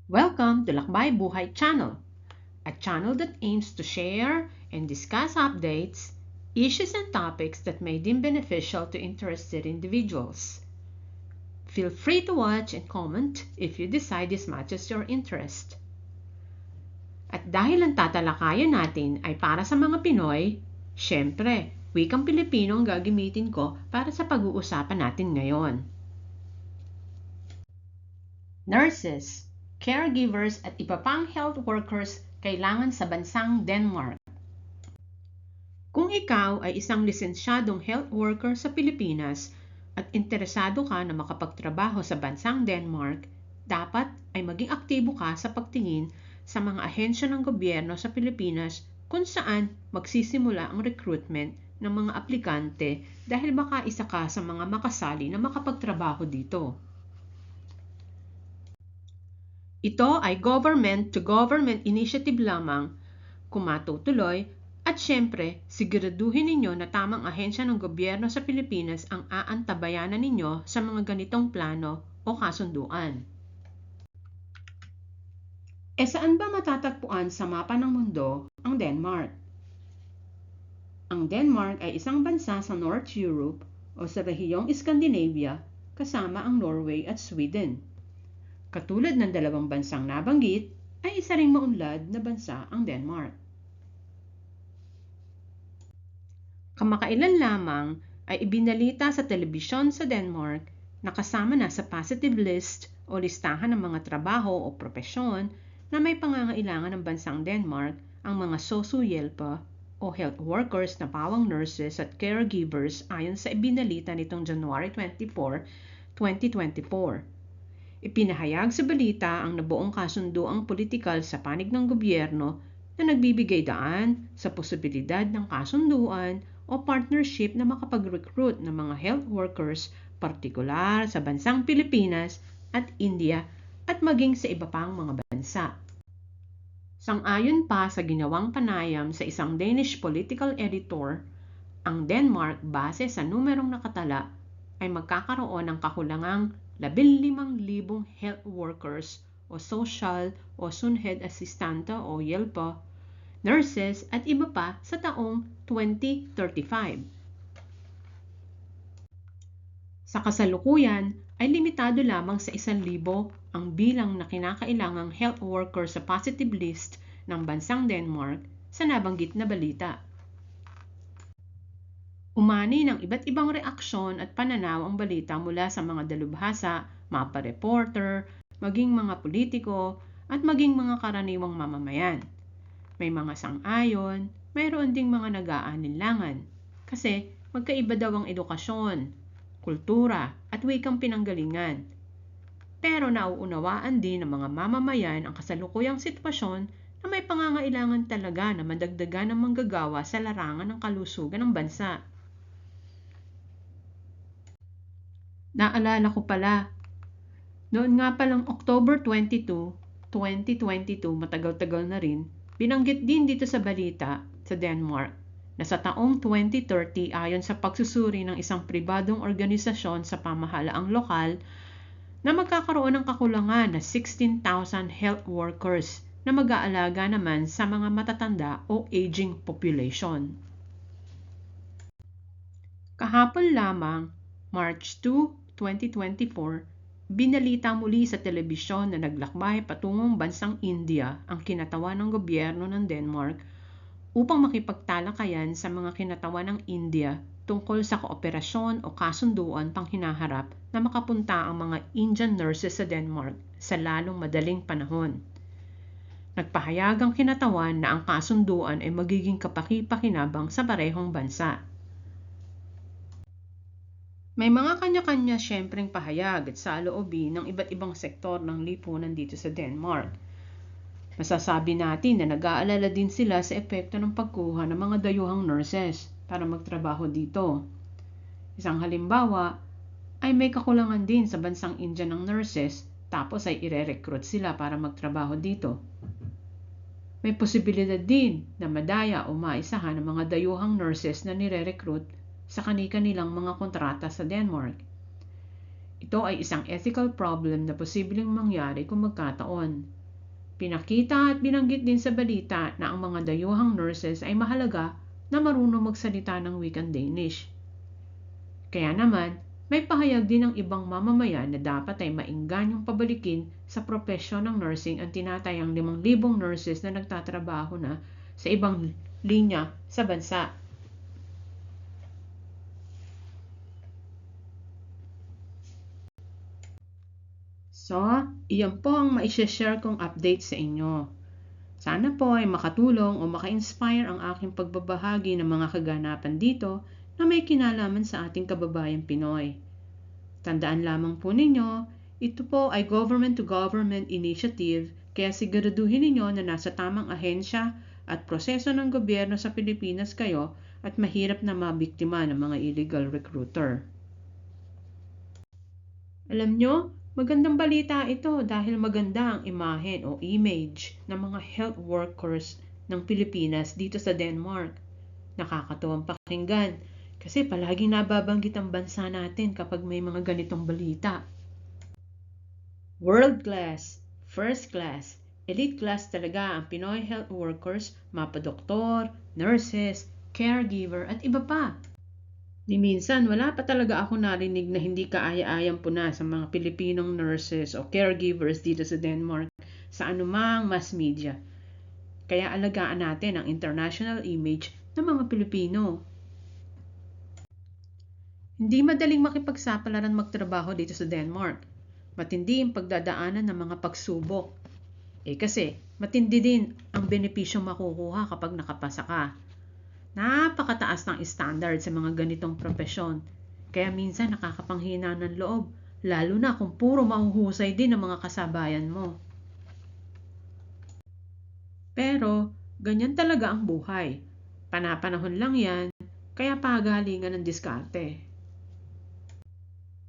Welcome to Lakbay Buhay Channel, a channel that aims to share and discuss updates, issues and topics that may deem beneficial to interested individuals. Feel free to watch and comment if you decide this matches your interest. At dahil ang tatalakayan natin ay para sa mga Pinoy, syempre, wikang Pilipino ang gagamitin ko para sa pag-uusapan natin ngayon. Nurses, caregivers at iba pang health workers kailangan sa bansang Denmark. Kung ikaw ay isang lisensyadong health worker sa Pilipinas at interesado ka na makapagtrabaho sa bansang Denmark, dapat ay maging aktibo ka sa pagtingin sa mga ahensya ng gobyerno sa Pilipinas kung saan magsisimula ang recruitment ng mga aplikante dahil baka isa ka sa mga makasali na makapagtrabaho dito. Ito ay government-to-government initiative lamang kung matutuloy at syempre siguraduhin ninyo na tamang ahensya ng gobyerno sa Pilipinas ang aantabayanan ninyo sa mga ganitong plano o kasunduan. Saan ba matatagpuan sa mapa ng mundo ang Denmark? Ang Denmark ay isang bansa sa North Europe o sa rehiyong Scandinavia kasama ang Norway at Sweden. Katulad ng dalawang bansang nabanggit, ay isa ring maunlad na bansa ang Denmark. Kamakailan lamang ay ibinalita sa telebisyon sa Denmark na kasama na sa positive list o listahan ng mga trabaho o propesyon na may pangangailangan ng bansang Denmark ang mga sosuhjelper o health workers na pawang nurses at caregivers ayon sa ibinalita nitong January 24, 2024. Ipinahayag sa balita ang nabuong kasunduang politikal sa panig ng gobyerno na nagbibigay daan sa posibilidad ng kasunduan o partnership na makapag-recruit ng mga health workers partikular sa bansang Pilipinas at India at maging sa iba pang mga bansa. Sang-ayon pa sa ginawang panayam sa isang Danish political editor, ang Denmark base sa numerong nakatala ay magkakaroon ng kakulangang 15,000 health workers o social o sunhed assistante o YELPA, nurses at iba pa sa taong 2035. Sa kasalukuyan ay limitado lamang sa 1,000 ang bilang na kinakailangang health worker sa positive list ng bansang Denmark sa nabanggit na balita. Umani ng iba't ibang reaksyon at pananaw ang balita mula sa mga dalubhasa, mga reporter, maging mga politiko, at maging mga karaniwang mamamayan. May mga sang-ayon, mayroon ding mga nag-aalinlangan. Kasi magkaiba daw ang edukasyon, kultura, at wikang pinanggalingan. Pero nauunawaan din ng mga mamamayan ang kasalukuyang sitwasyon na may pangangailangan talaga na madagdagan ng manggagawa sa larangan ng kalusugan ng bansa. Naalala ko pala, noon nga palang October 22, 2022, matagal-tagal na rin, binanggit din dito sa balita sa Denmark na sa taong 2030 ayon sa pagsusuri ng isang pribadong organisasyon sa pamahalaang lokal na magkakaroon ng kakulangan na 16,000 health workers na mag-aalaga naman sa mga matatanda o aging population. Kahapon lamang, March 2, 2024, binalita muli sa telebisyon na naglakbay patungong bansang India ang kinatawan ng gobyerno ng Denmark upang makipagtalakayan sa mga kinatawan ng India tungkol sa kooperasyon o kasunduan pang hinaharap na makapunta ang mga Indian nurses sa Denmark sa lalong madaling panahon. Nagpahayag ang kinatawan na ang kasunduan ay magiging kapaki-pakinabang sa parehong bansa. May mga kanya-kanya siyempreng pahayag at saloobin ng iba't ibang sektor ng lipunan dito sa Denmark. Masasabi natin na nag-aalala din sila sa epekto ng pagkuha ng mga dayuhang nurses para magtrabaho dito. Isang halimbawa ay may kakulangan din sa bansang India ng nurses tapos ay ire-recruit sila para magtrabaho dito. May posibilidad din na madaya o maisahan ng mga dayuhang nurses na nire-recruit sa kani-kanilang mga kontrata sa Denmark. Ito ay isang ethical problem na posibleng mangyari kung magkataon. Pinakita at binanggit din sa balita na ang mga dayuhang nurses ay mahalaga na marunong magsalita ng wikang Danish. Kaya naman, may pahayag din ng ibang mamamayan na dapat ay mainggan yung pabalikin sa propesyon ng nursing ang tinatayang 5,000 nurses na nagtatrabaho na sa ibang linya sa bansa. So, iyan po ang maishashare kong update sa inyo. Sana po ay makatulong o maka-inspire ang aking pagbabahagi ng mga kaganapan dito na may kinalaman sa ating kababayang Pinoy. Tandaan lamang po ninyo, ito po ay government-to-government initiative kaya siguraduhin ninyo na nasa tamang ahensya at proseso ng gobyerno sa Pilipinas kayo at mahirap na mabiktima ng mga illegal recruiter. Alam nyo, magandang balita ito dahil maganda ang imahen o image ng mga health workers ng Pilipinas dito sa Denmark. Nakakatuwang pakinggan kasi palaging nababanggit ang bansa natin kapag may mga ganitong balita. World class, first class, elite class talaga ang Pinoy health workers, mapadoktor, nurses, caregiver at iba pa. Ni minsan, wala pa talaga ako narinig na hindi kaaya-ayang puna sa mga Pilipinong nurses o caregivers dito sa Denmark sa anumang mass media. Kaya alagaan natin ang international image ng mga Pilipino. Hindi madaling makipagsapalaran magtrabaho dito sa Denmark. Matindi ang pagdadaanan ng mga pagsubok. Kasi matindi din ang benepisyong makukuha kapag nakapasa ka. Napakataas ng standard sa mga ganitong propesyon. Kaya minsan nakakapanghina ng loob, lalo na kung puro mahuhusay din ang mga kasabayan mo. Pero, ganyan talaga ang buhay. Panapanahon lang yan, kaya pagalingan ng diskarte.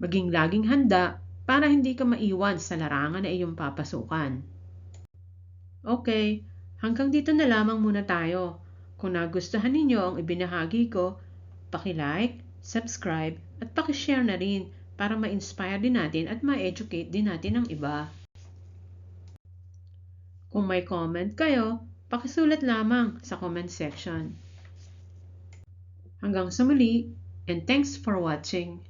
Maging laging handa para hindi ka maiwan sa larangan na iyong papasukan. Okay, hanggang dito na lamang muna tayo. Kung nagustuhan ninyo ang ibinahagi ko, paki-like, subscribe at paki-share na rin para ma-inspire din natin at ma-educate din natin ang iba. Kung may comment kayo, pakisulat lamang sa comment section. Hanggang sa muli, and thanks for watching.